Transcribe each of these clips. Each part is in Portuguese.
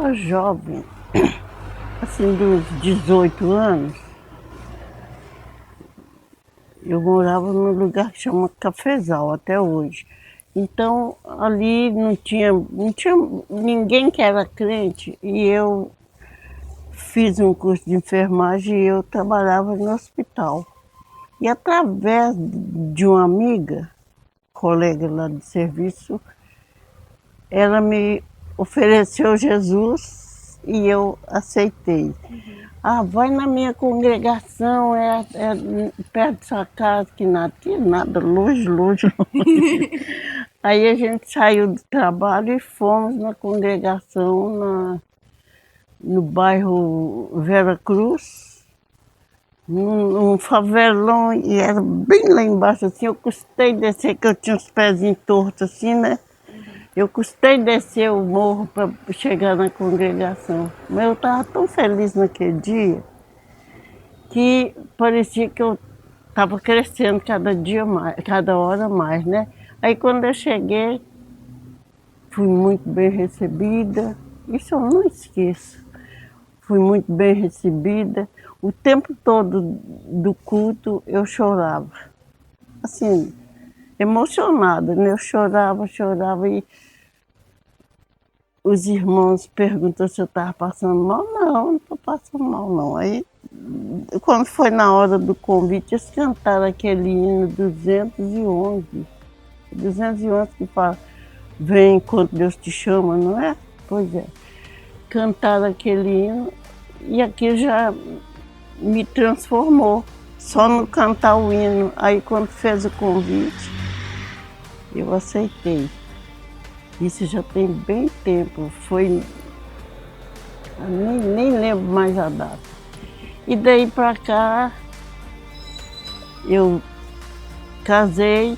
era jovem, assim, dos 18 anos, eu morava num lugar que chama Cafezal, até hoje. Então, ali não tinha ninguém que era crente, e eu fiz um curso de enfermagem e eu trabalhava no hospital. E através de uma amiga, colega lá de serviço, ela me ofereceu Jesus e eu aceitei. Ah, vai na minha congregação, é perto da sua casa, que nada, longe, longe. Aí a gente saiu do trabalho e fomos na congregação no bairro Vera Cruz, num favelão, e era bem lá embaixo, assim, eu custei descer, que eu tinha os pezinhos tortos assim, né? Eu custei descer o morro para chegar na congregação. Mas eu estava tão feliz naquele dia que parecia que eu estava crescendo cada dia mais, cada hora mais, né? Aí quando eu cheguei, fui muito bem recebida, isso eu não esqueço. Fui muito bem recebida. O tempo todo do culto eu chorava. Assim, emocionada, né? Eu chorava e os irmãos perguntam se eu estava passando mal. Não estou passando mal, não. Aí, quando foi na hora do convite, eles cantaram aquele hino 211. 211 que fala, vem enquanto Deus te chama, não é? Pois é. Cantaram aquele hino e aquilo já me transformou. Só no cantar o hino. Aí, quando fez o convite, eu aceitei. Isso já tem bem tempo, foi... nem lembro mais a data. E daí para cá, eu casei,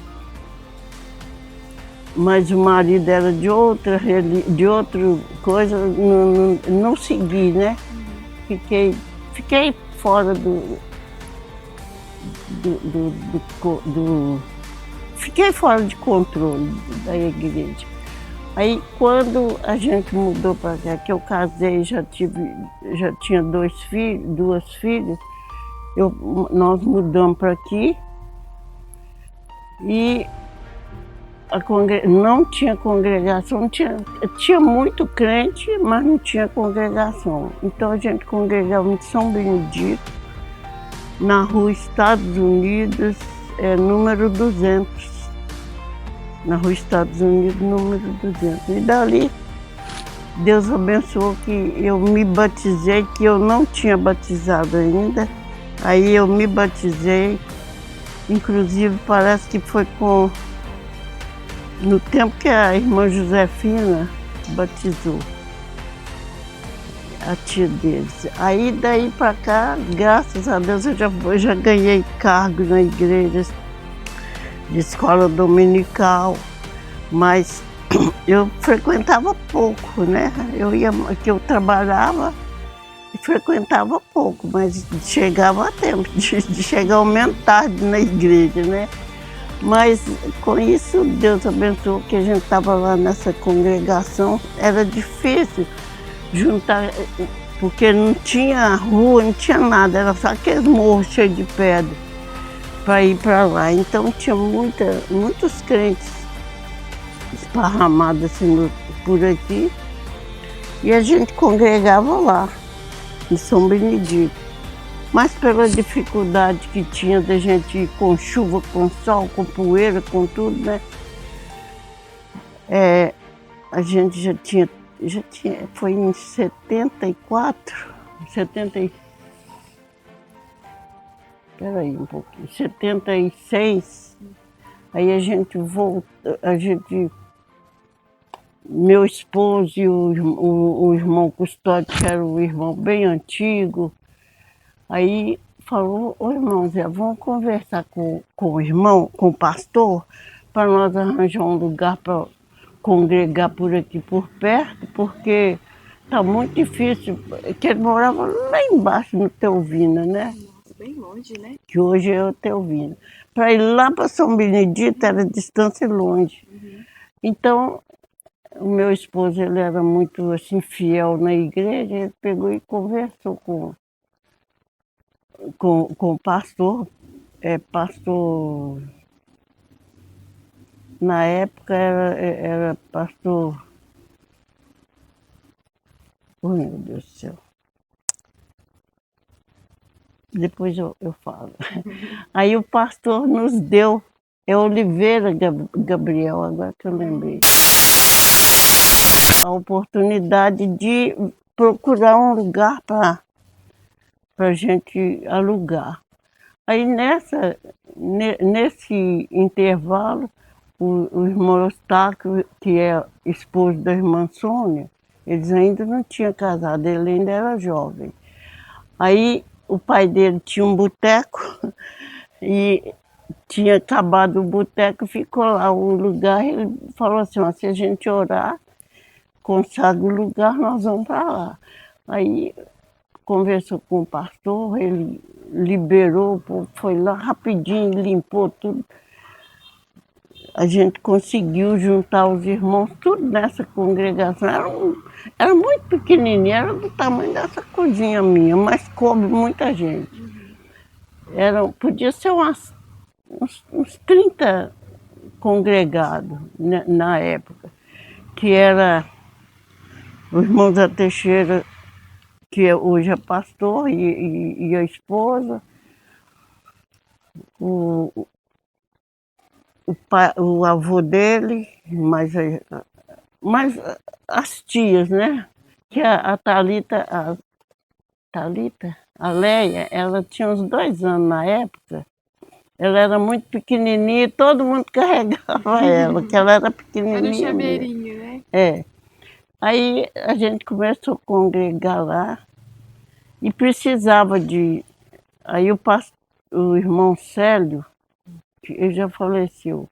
mas o marido era de outra coisa, não segui, né? Fiquei fora fiquei fora de controle da igreja. Aí quando a gente mudou para cá, que eu casei, já tinha duas filhas, nós mudamos para aqui e não tinha congregação, tinha muito crente, mas não tinha congregação. Então a gente congregava em São Benedito, na rua Estados Unidos, número 200. Na rua Estados Unidos, número 200. E dali, Deus abençoou que eu me batizei, que eu não tinha batizado ainda. Aí eu me batizei, inclusive parece que foi no tempo que a irmã Josefina batizou, a tia deles. Aí daí para cá, graças a Deus, eu já ganhei cargo na igreja, de escola dominical, mas eu frequentava pouco, né? Eu trabalhava e frequentava pouco, mas chegava a tempo de chegar ao menos tarde na igreja, né? Mas com isso Deus abençoou que a gente estava lá nessa congregação. Era difícil juntar, porque não tinha rua, não tinha nada, era só aqueles morros cheios de pedra para ir para lá. Então tinha muitos crentes esparramados assim por aqui e a gente congregava lá, em São Benedito. Mas pela dificuldade que tinha da gente ir com chuva, com sol, com poeira, com tudo, né? A gente já tinha, foi em 74, 70. Peraí um pouquinho, 76, aí a gente voltou, meu esposo e o irmão Custódio, que era um irmão bem antigo, aí falou, ô irmão Zé, vamos conversar com o irmão, com o pastor, para nós arranjar um lugar para congregar por aqui, por perto, porque tá muito difícil, que ele morava lá embaixo no Teovina, né? Bem longe, né? Que hoje é o Teovina. Para ir lá para São Benedito era distância longe. Então, o meu esposo, ele era muito, assim, fiel na igreja, ele pegou e conversou com o pastor, pastor, na época era pastor, oh meu Deus do céu, depois eu falo. Aí o pastor nos deu, é Oliveira Gabriel, agora que eu lembrei, a oportunidade de procurar um lugar para a gente alugar. Aí nesse intervalo, o irmão Eustáquio, que é esposo da irmã Sônia, eles ainda não tinham casado, ele ainda era jovem. Aí o pai dele tinha um boteco e tinha acabado o boteco, ficou lá o lugar, ele falou assim, ó, se a gente orar, consagra o lugar, nós vamos para lá. Aí conversou com o pastor, ele liberou, foi lá rapidinho, limpou tudo. A gente conseguiu juntar os irmãos, tudo nessa congregação. Era muito pequenininho, era do tamanho dessa cozinha minha, mas coube muita gente. Podia ser uns 30 congregados na época, que era o irmão Zé Teixeira, que hoje é pastor, e a esposa, o avô dele, mais as tias, né? Que a Thalita, a Leia, ela tinha uns 2 anos na época. Ela era muito pequenininha e todo mundo carregava ela, que ela era pequenininha. Era o chaveirinho, né? É. Aí a gente começou a congregar lá e precisava de... Aí o irmão Célio, ele já faleceu, o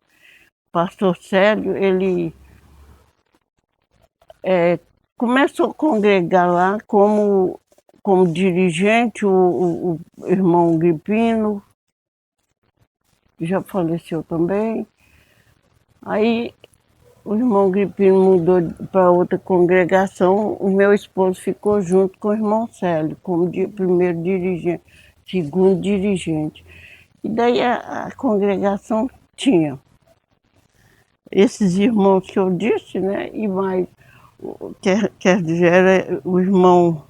pastor Célio, ele começou a congregar lá como dirigente, o irmão Gripino, que já faleceu também. Aí o irmão Gripino mudou para outra congregação, o meu esposo ficou junto com o irmão Célio, como primeiro dirigente, segundo dirigente. E daí a congregação tinha esses irmãos que eu disse, né? E mais, quer dizer, era o irmão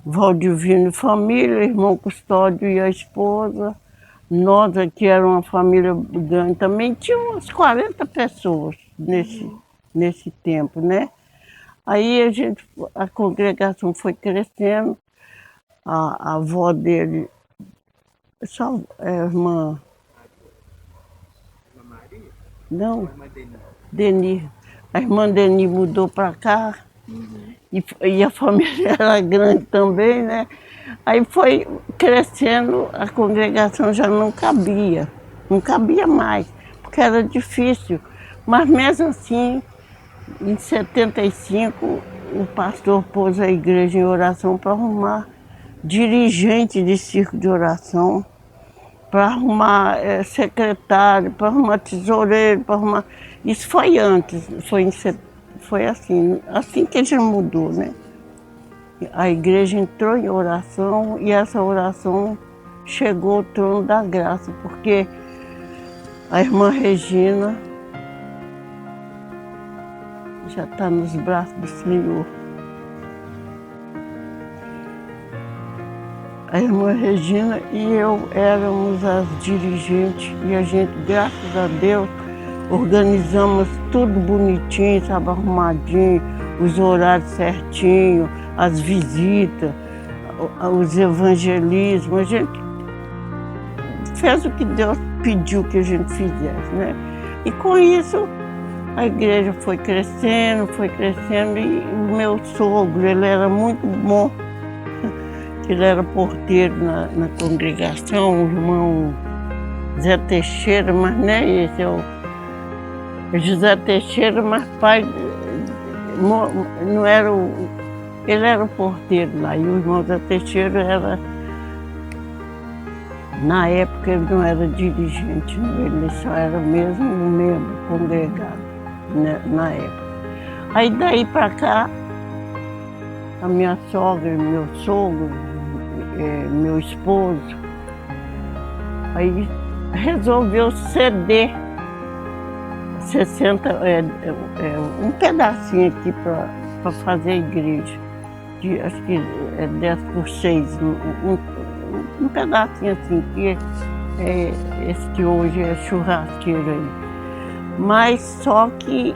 Valdivino e família, o irmão Custódio e a esposa. Nós aqui era uma família grande também, tinha umas 40 pessoas nesse tempo, né? Aí a congregação foi crescendo, a avó dele, só a irmã... Não, Deni. A irmã Deni mudou para cá, e a família era grande também, né? Aí foi crescendo, a congregação já não cabia mais, porque era difícil. Mas mesmo assim, em 75, o pastor pôs a igreja em oração para arrumar dirigente de circo de oração, para arrumar secretário, para arrumar tesoureiro, para arrumar... Isso foi antes, foi assim que a gente mudou, né? A igreja entrou em oração e essa oração chegou ao trono da graça, porque a irmã Regina já está nos braços do Senhor. A irmã Regina e eu éramos as dirigentes e a gente, graças a Deus, organizamos tudo bonitinho, sabe, arrumadinho, os horários certinho, as visitas, os evangelismos. A gente fez o que Deus pediu que a gente fizesse, né? E com isso a igreja foi crescendo e o meu sogro, ele era muito bom. Ele era porteiro na congregação, o irmão Zé Teixeira, mas não é esse, é o José Teixeira, mas pai não era ele era o porteiro lá, e o irmão Zé Teixeira era, na época ele não era dirigente, ele só era mesmo um membro congregado, né, na época. Aí daí para cá, a minha sogra, meu sogro, meu esposo, aí resolveu ceder 60, um pedacinho aqui para fazer a igreja. Acho que é 10 por 6, um pedacinho assim, que esse que hoje é churrasqueiro aí. Mas só que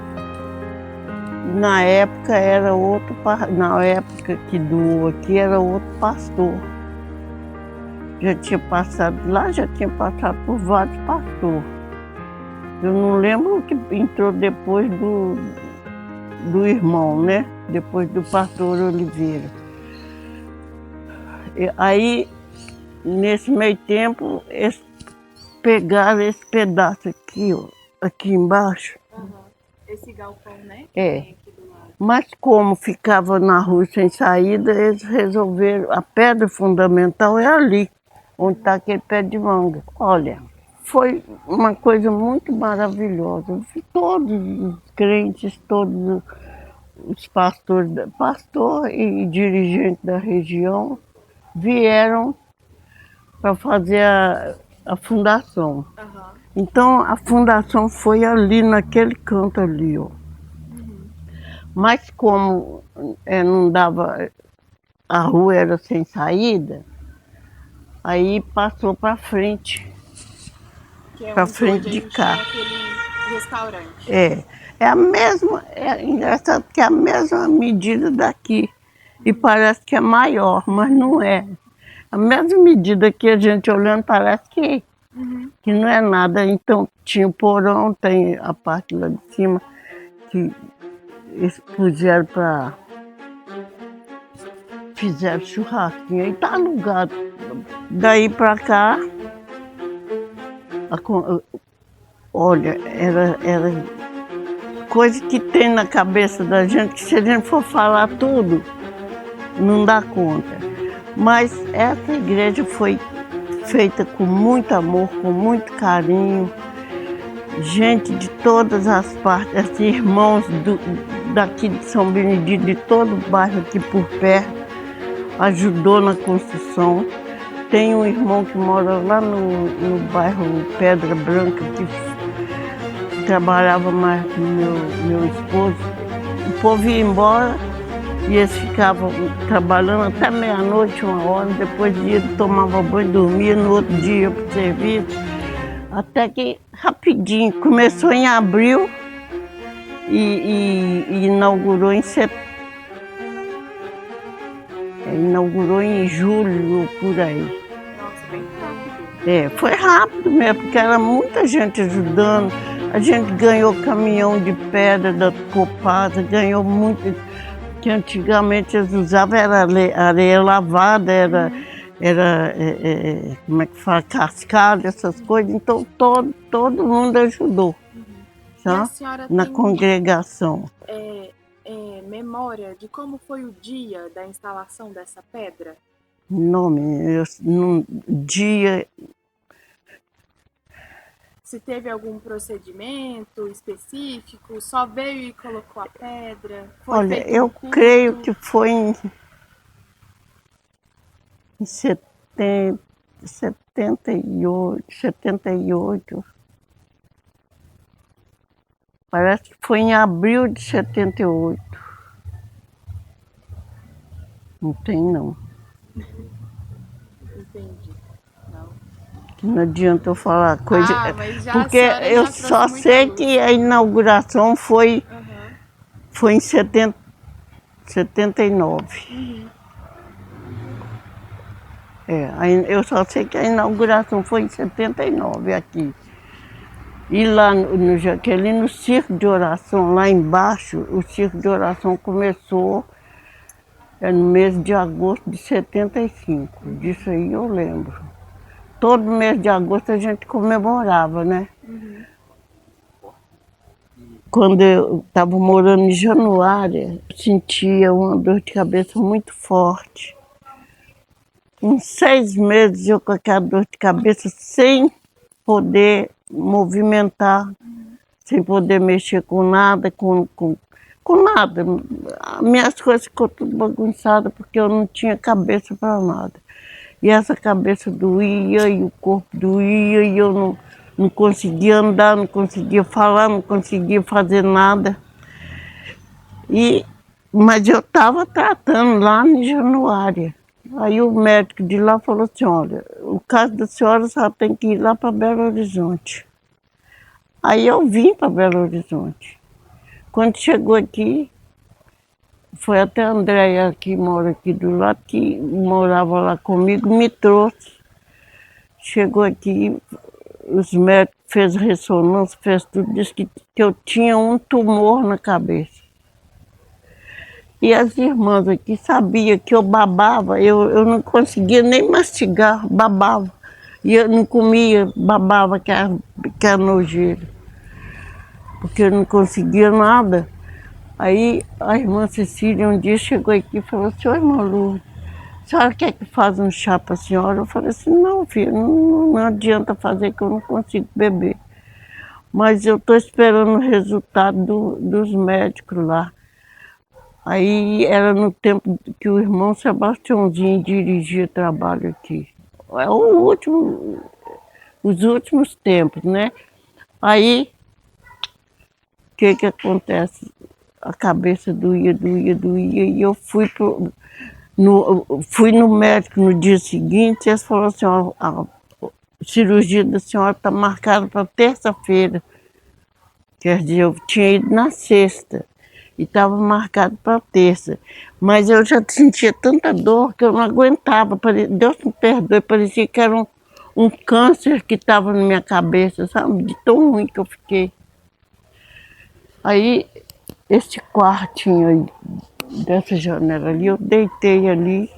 na época era outro, na época que doou aqui era outro pastor. Já tinha passado lá, já tinha passado por vários pastores. Eu não lembro o que entrou depois do irmão, né? Depois do pastor Oliveira. Aí, nesse meio tempo, eles pegaram esse pedaço aqui, ó, aqui embaixo. Uhum. Esse galpão, né? É. Mas como ficava na rua sem saída, eles resolveram, a pedra fundamental é ali, onde está aquele pé de manga. Olha, foi uma coisa muito maravilhosa. Todos os crentes, todos os pastores, pastor e dirigente da região vieram para fazer a fundação. Uhum. Então a fundação foi ali naquele canto ali, ó. Mas como não dava, a rua era sem saída, aí passou para frente. Para frente de cá. Aquele restaurante. É a mesma, é engraçado que é a mesma medida daqui. E parece que é maior, mas não é. A mesma medida que a gente olhando parece que não é nada. Então tinha o porão, tem a parte lá de cima que eles puseram para... Fizeram churrasquinho e tá alugado. Daí para cá, olha, era coisa que tem na cabeça da gente, que se a gente for falar tudo, não dá conta. Mas essa igreja foi feita com muito amor, com muito carinho. Gente de todas as partes, assim, irmãos daqui de São Benedito, de todo o bairro aqui por perto, ajudou na construção. Tem um irmão que mora lá no bairro Pedra Branca, que trabalhava mais com meu esposo. O povo ia embora e eles ficavam trabalhando até meia-noite, 1 hora, depois tomava banho, dormia, no outro dia ia para o serviço. Até que rapidinho, começou em abril e inaugurou inaugurou em julho, por aí. Nossa, bem rápido. Foi rápido mesmo, porque era muita gente ajudando. A gente ganhou caminhão de pedra da Copasa, ganhou muito, que antigamente eles usavam era areia lavada, era como é que fala, cascalho, essas coisas. Então todo mundo ajudou, tá? Na congregação. Memória de como foi o dia da instalação dessa pedra? Dia... Se teve algum procedimento específico, só veio e colocou a pedra? Olha, eu creio que foi em 78. Parece que foi em abril de 78. Não tem, não. Entendi. Não adianta eu falar coisa. Porque eu só sei luz. Que a inauguração foi em 79. Eu só sei que a inauguração foi em 79 aqui. E lá no Jaqueline, no circo de oração, lá embaixo, o circo de oração começou no mês de agosto de 75. Disso aí eu lembro. Todo mês de agosto a gente comemorava, né? Quando eu estava morando em Januária, sentia uma dor de cabeça muito forte. Uns 6 meses eu com aquela dor de cabeça sem poder movimentar, sem poder mexer com nada, com nada. Minhas coisas ficou tudo bagunçada porque eu não tinha cabeça para nada. E essa cabeça doía e o corpo doía e eu não conseguia andar, não conseguia falar, não conseguia fazer nada. Mas eu estava tratando lá em Januária. Aí o médico de lá falou assim, olha, o caso da senhora só tem que ir lá para Belo Horizonte. Aí eu vim para Belo Horizonte. Quando chegou aqui, foi até a Andréia, que mora aqui do lado, que morava lá comigo, me trouxe. Chegou aqui, os médicos fez ressonância, fez tudo, disse que eu tinha um tumor na cabeça. E as irmãs aqui sabiam que eu babava, eu não conseguia nem mastigar, babava. E eu não comia, babava que era nojeira. Porque eu não conseguia nada. Aí a irmã Cecília um dia chegou aqui e falou assim, oi, irmã Lourdes, a senhora quer que faça um chá para a senhora? Eu falei assim, não, filha, não adianta fazer que eu não consigo beber. Mas eu estou esperando o resultado dos médicos lá. Aí era no tempo que o irmão Sebastiãozinho dirigia trabalho aqui. É os últimos tempos, né? Aí, o que acontece? A cabeça doía, e eu fui no médico no dia seguinte, e eles falaram assim, ó, a cirurgia da senhora está marcada para terça-feira. Quer dizer, eu tinha ido na sexta. E estava marcado para terça. Mas eu já sentia tanta dor que eu não aguentava. Deus me perdoe, parecia que era um câncer que estava na minha cabeça, sabe? De tão ruim que eu fiquei. Aí, esse quartinho aí, dessa janela ali, eu deitei ali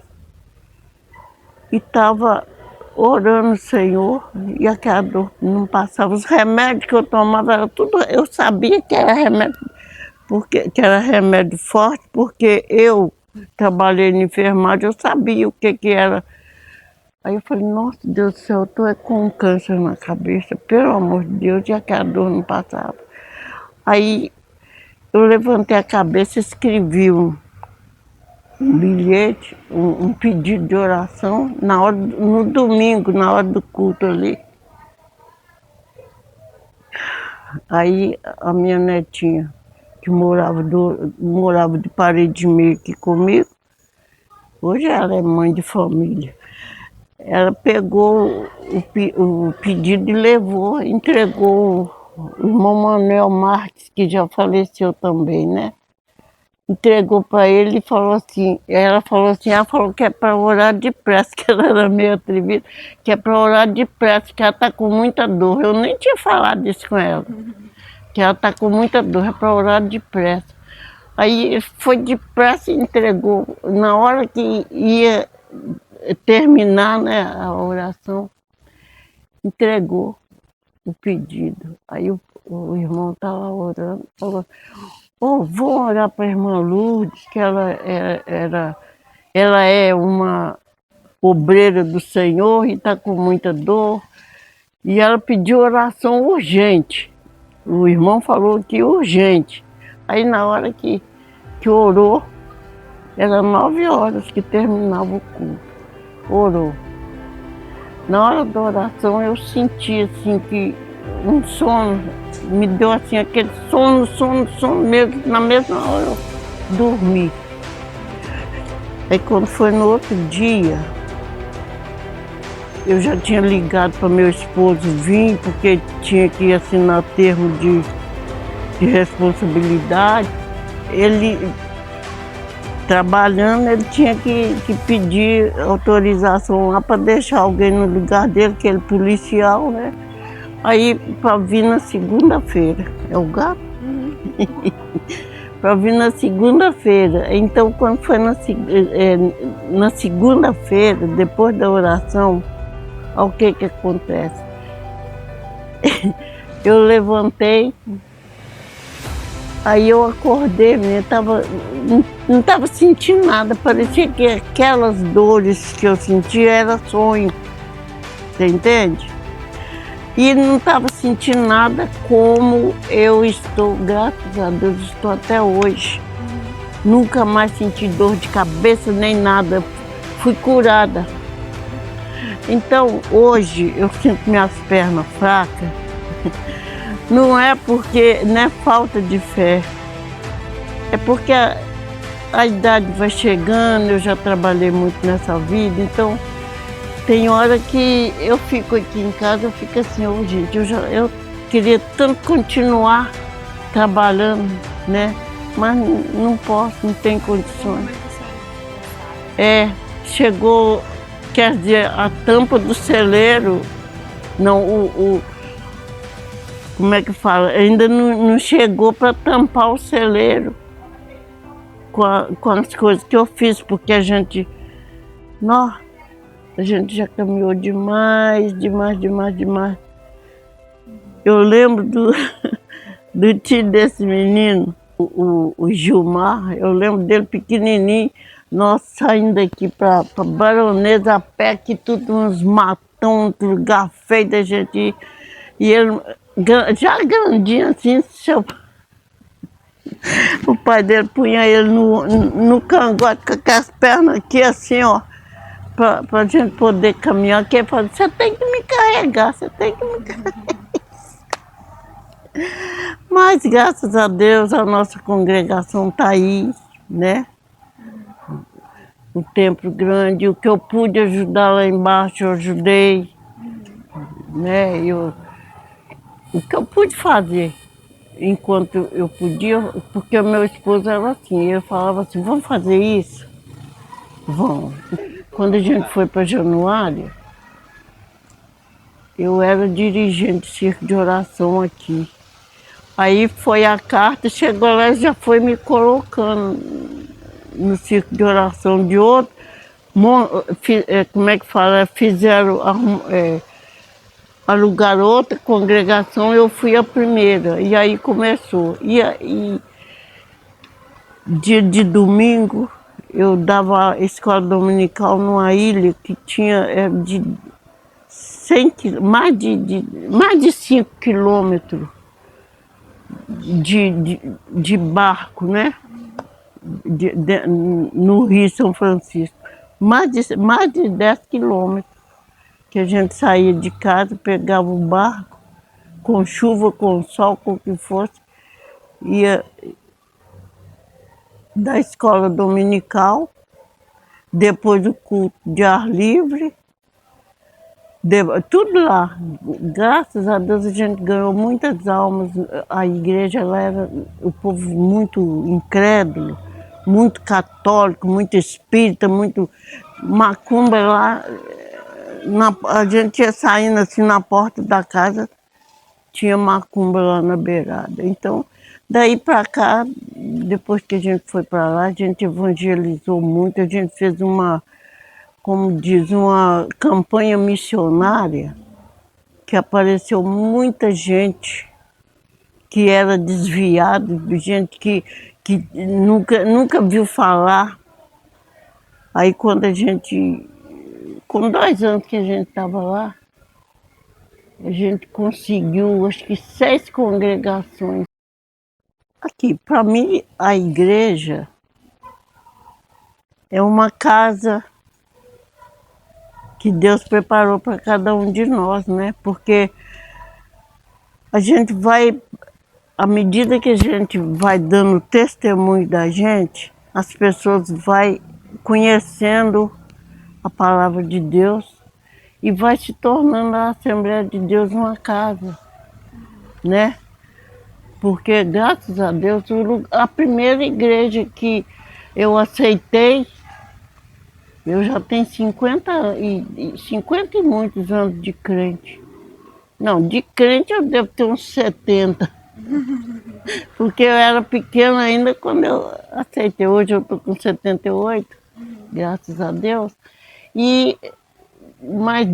e estava orando ao Senhor e aquela dor não passava. Os remédios que eu tomava, era tudo, eu sabia que era remédio, que era remédio forte, porque eu trabalhei na enfermagem, eu sabia o que era. Aí eu falei, nossa Deus do céu, eu estou com um câncer na cabeça, pelo amor de Deus, e aquela dor não passava. Aí eu levantei a cabeça e escrevi um bilhete, um pedido de oração, no domingo, na hora do culto ali. Aí a minha netinha, que morava de parede meio aqui comigo, hoje ela é mãe de família. Ela pegou o pedido e levou, entregou o irmão Manuel Marques, que já faleceu também, né? Entregou para ele e falou assim, ela falou que é para orar depressa, que ela era meio atrevida, que é para orar depressa, que ela está com muita dor. Eu nem tinha falado isso com ela, que ela está com muita dor, é para orar depressa. Aí ele foi depressa e entregou. Na hora que ia terminar, né, a oração, entregou o pedido. Aí o irmão estava orando, falou, vou orar para a irmã Lourdes, que ela é uma obreira do Senhor e está com muita dor. E ela pediu oração urgente. O irmão falou que urgente. Aí na hora que orou, era 9 horas que terminava o culto. Orou. Na hora da oração eu senti assim que um sono, me deu assim aquele sono mesmo, na mesma hora eu dormi. Aí quando foi no outro dia, eu já tinha ligado para meu esposo vir, porque tinha que assinar termo de responsabilidade. Ele, trabalhando, ele tinha que pedir autorização lá para deixar alguém no lugar dele, que ele é policial, né? Aí, para vir na segunda-feira. É o gato? Para vir na segunda-feira. Então, quando foi na segunda-feira, depois da oração, olha o que acontece. Eu levantei, aí eu acordei, não estava sentindo nada, parecia que aquelas dores que eu sentia era sonho, você entende? E não estava sentindo nada como eu estou, graças a Deus, estou até hoje. Nunca mais senti dor de cabeça nem nada. Fui curada. Então, hoje, eu sinto minhas pernas fracas. Não é porque, não é falta de fé. É porque a idade vai chegando, eu já trabalhei muito nessa vida, então tem hora que eu fico aqui em casa, eu fico assim, oh, gente, eu queria tanto continuar trabalhando, né? Mas não posso, não tem condições. Chegou, quer dizer, a tampa do celeiro, não, como é que fala? Ainda não chegou para tampar o celeiro com as coisas que eu fiz, porque a gente já caminhou demais. Eu lembro do tio desse menino, o Gilmar, eu lembro dele pequenininho, nós saindo daqui para Baronesa a pé, aqui tudo uns matão, um lugar feio da gente ir. E ele, já grandinho assim, o pai dele punha ele no cangote com aquelas pernas aqui assim, ó, pra gente poder caminhar, que ele falou, você tem que me carregar, você tem que me carregar. Mas graças a Deus a nossa congregação está aí, né? Um templo grande, o que eu pude ajudar lá embaixo, eu ajudei, né? O que eu pude fazer enquanto eu podia, porque o meu esposo era assim, ele falava assim, vamos fazer isso? Vamos. Quando a gente foi para Januário, eu era dirigente de circo de oração aqui. Aí foi a carta, chegou lá e já foi me colocando no circo de oração de outro. Como é que fala? Alugaram outra congregação, eu fui a primeira. E aí começou. E dia de domingo, eu dava escola dominical numa ilha que tinha de 100 mais de 5 quilômetros de barco, né? No Rio São Francisco. Mais de 10 quilômetros que a gente saía de casa, pegava o barco, com chuva, com sol, com o que fosse, ia da escola dominical, depois do culto de ar livre, tudo lá. Graças a Deus a gente ganhou muitas almas. A igreja ela era o povo muito incrédulo, muito católico, muito espírita, muito macumba lá. A gente ia saindo assim na porta da casa, tinha macumba lá na beirada. Então, daí para cá, depois que a gente foi para lá, a gente evangelizou muito, a gente fez como diz, uma campanha missionária, que apareceu muita gente que era desviada, gente que nunca viu falar. Aí quando com 2 anos que a gente estava lá, a gente conseguiu, acho que 6 congregações. Aqui, para mim, a igreja é uma casa que Deus preparou para cada um de nós, né? Porque a gente vai, à medida que a gente vai dando testemunho da gente, as pessoas vão conhecendo a palavra de Deus e vai se tornando a Assembleia de Deus uma casa, né? Porque, graças a Deus, a primeira igreja que eu aceitei, eu já tenho 50 e muitos anos de crente. Não, de crente eu devo ter uns 70. Porque eu era pequena ainda quando eu aceitei. Hoje eu estou com 78, graças a Deus. Mas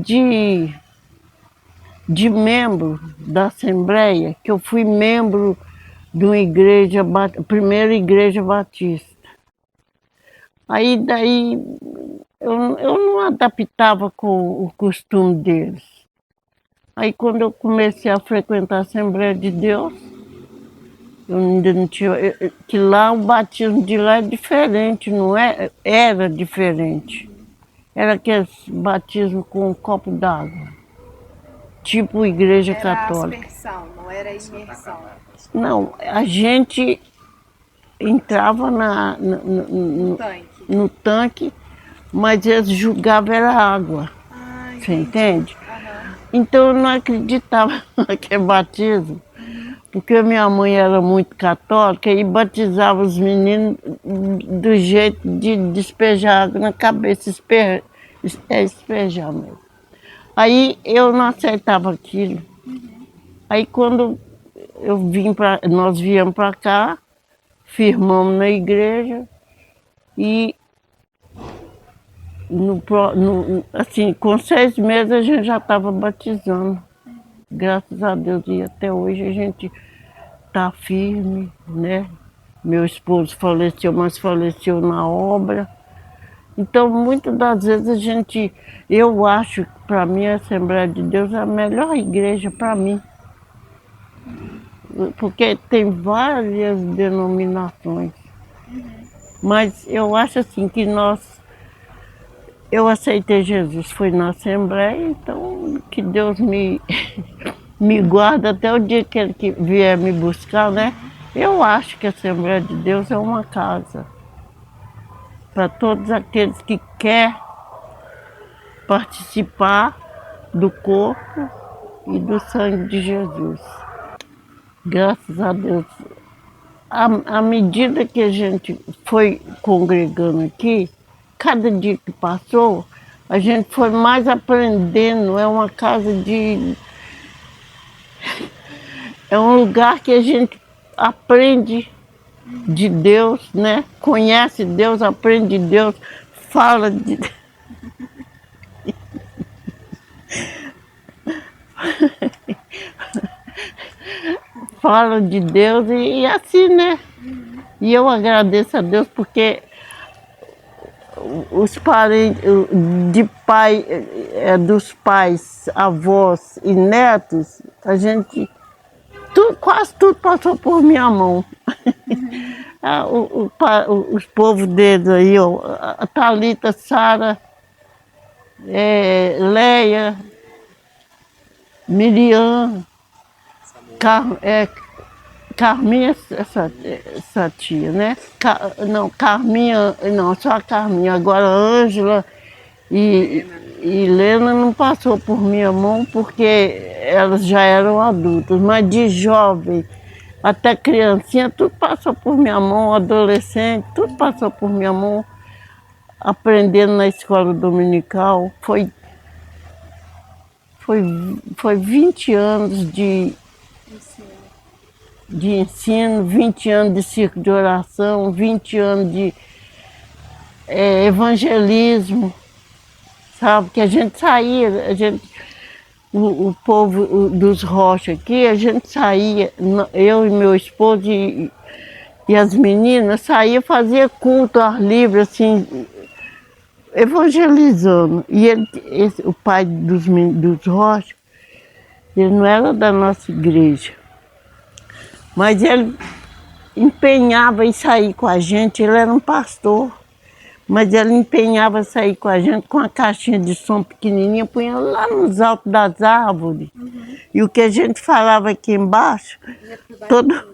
de membro da Assembleia, que eu fui membro de uma igreja, primeira igreja batista. Aí daí eu não adaptava com o costume deles. Aí quando eu comecei a frequentar a Assembleia de Deus, eu ainda não tinha. Que lá o batismo de lá é diferente, não é? Era diferente. Era aquele batismo com um copo d'água. Tipo igreja Era católica. aspersão, não era imersão. Não, a gente entrava Tanque. no tanque, mas eles julgavam era água. Você entende? Aham. Então eu não acreditava que é batismo, porque minha mãe era muito católica e batizava os meninos do jeito de despejar água na cabeça, despejar mesmo. Aí eu não aceitava aquilo. Aí quando nós viemos para cá, firmamos na igreja e assim, com 6 meses a gente já estava batizando. Graças a Deus, e até hoje a gente está firme, né? Meu esposo faleceu, mas faleceu na obra. Então, muitas das vezes eu acho que para mim a Assembleia de Deus é a melhor igreja para mim. Porque tem várias denominações. Mas eu acho assim que eu aceitei Jesus, foi na Assembleia, então que Deus me guarda até o dia que Ele vier me buscar, né? Eu acho que a Assembleia de Deus é uma casa para todos aqueles que querem participar do corpo e do sangue de Jesus. Graças a Deus. À medida que a gente foi congregando aqui, cada dia que passou, a gente foi mais aprendendo. É uma casa de. É um lugar que a gente aprende de Deus, né? Conhece Deus, aprende de Deus, fala de. Fala de Deus e assim, né? E eu agradeço a Deus porque os parentes de pai, dos pais, avós e netos, a gente quase tudo passou por minha mão. Os povos deles aí, ó, a Thalita, Sara, Leia, Miriam, Carminha, essa tia, né? Não, Carminha, não, só a Carminha. Agora a Ângela e Helena não passou por minha mão porque elas já eram adultas, mas de jovem até criancinha, tudo passou por minha mão, adolescente, tudo passou por minha mão, aprendendo na escola dominical. Foi 20 anos de ensino, 20 anos de círculo de oração, 20 anos de evangelismo, sabe? Que a gente saía, o povo dos Rocha aqui, a gente saía, eu e meu esposo e as meninas saía, fazia culto ao ar livre, assim, evangelizando. E o pai dos Rocha, ele não era da nossa igreja, mas ele empenhava em sair com a gente, ele era um pastor, mas ele empenhava em sair com a gente com uma caixinha de som pequenininha, punha lá nos altos das árvores. E o que a gente falava aqui embaixo, todo...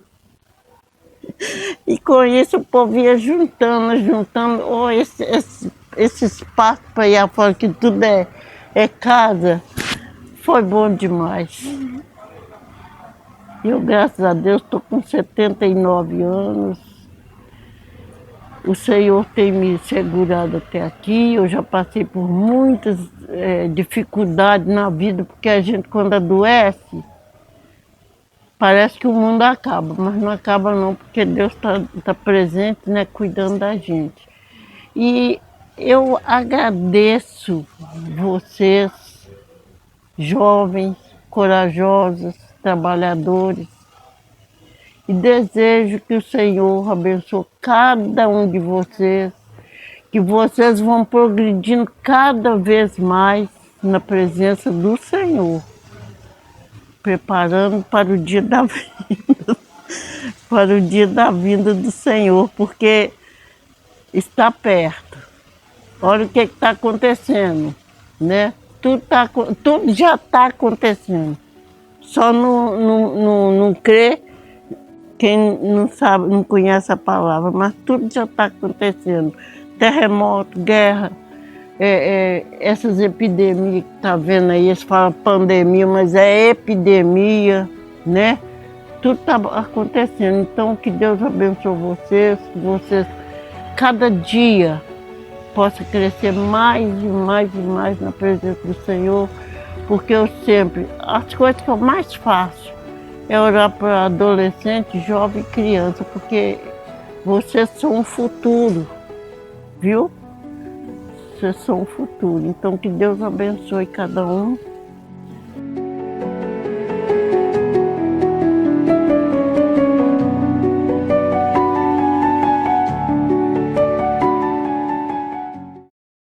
E com isso o povo ia juntando, oh, esse espaço para ir afora, que tudo é casa, foi bom demais. Eu, graças a Deus, estou com 79 anos. O Senhor tem me segurado até aqui. Eu já passei por muitas dificuldades na vida, porque a gente, quando adoece, parece que o mundo acaba, mas não acaba não, porque Deus tá presente, né, cuidando da gente. E eu agradeço vocês, jovens, corajosos, trabalhadores, e desejo que o Senhor abençoe cada um de vocês, que vocês vão progredindo cada vez mais na presença do Senhor. preparando para o dia da vinda, para o dia da vinda do Senhor, porque está perto. Olha o que está acontecendo, né? Tudo já está acontecendo. Só não crê quem não sabe, não conhece a palavra, mas tudo já está acontecendo. Terremoto, guerra, essas epidemias que está vendo aí, eles falam pandemia, mas é epidemia, né? Tudo está acontecendo. Então que Deus abençoe vocês, que vocês cada dia possa crescer mais e mais e mais na presença do Senhor, porque as coisas que eu mais faço é orar para adolescente, jovem e criança, porque vocês são o futuro, viu? Vocês são o futuro. Então que Deus abençoe cada um.